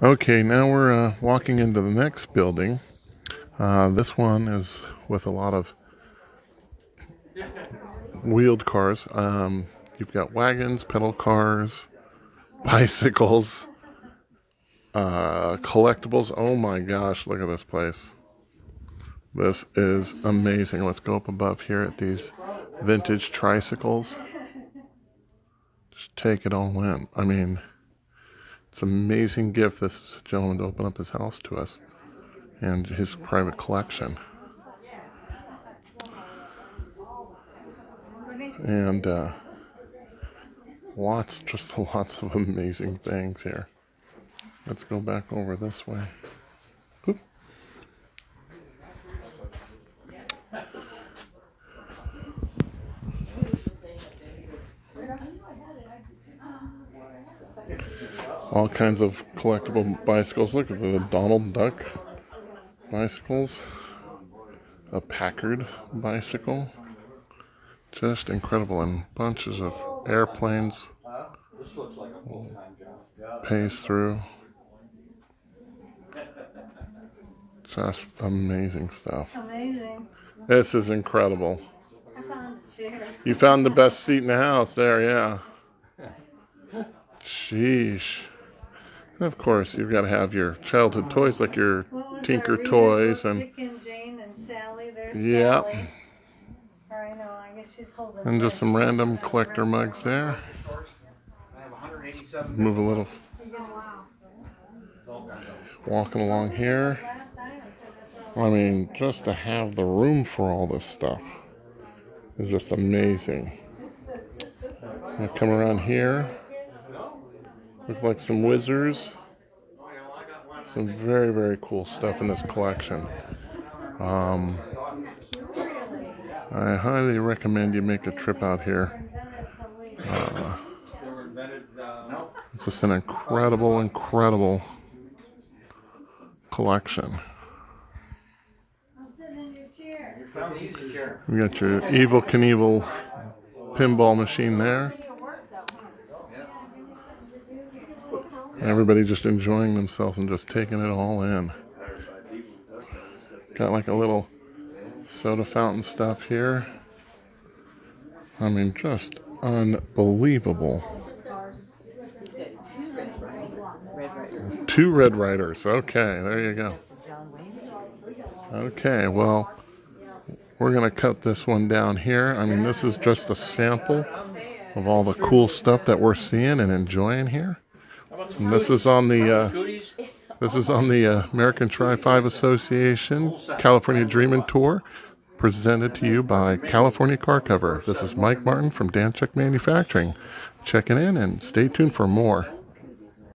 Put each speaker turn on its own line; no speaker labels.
Okay, now we're walking into the next building. This one is with a lot of wheeled cars. You've got wagons, pedal cars, bicycles, collectibles. Oh my gosh, look at this place. This is amazing. Let's go up above here at these vintage tricycles. Just take it all in. I mean, it's an amazing gift this gentleman to open up his house to us and his private collection. And lots of amazing things here. Let's go back over this way. Oop. All kinds of collectible bicycles. Look at the Donald Duck bicycles. A Packard bicycle. Just incredible. And bunches of airplanes. Pace through. Just amazing stuff.
Amazing.
This is incredible.
I found a chair.
You found the best seat in the house there, yeah. Sheesh. And of course, you've got to have your childhood toys like your Tinker toys and
Dick and Jane and Sally. There's
yeah.
Sally. Or I know, I guess she's holding.
And just some random collector mugs there. Move a little. Walking along here. I mean, just to have the room for all this stuff is just amazing. I come around here. Look like some whizzers. Some very, very cool stuff in this collection. I highly recommend you make a trip out here. It's just an incredible collection. We got your Evel Knievel pinball machine there. Everybody just enjoying themselves and just taking it all in. Got like a little soda fountain stuff here. I mean, just unbelievable. 2 Red Riders. Okay, there you go. Okay, well, we're going to cut this one down here. I mean, this is just a sample of all the cool stuff that we're seeing and enjoying here. And this is on the American Trifive Association California Dreamin' Tour, presented to you by California Car Cover. This is Mike Martin from Danchuk Manufacturing, checking in, and stay tuned for more.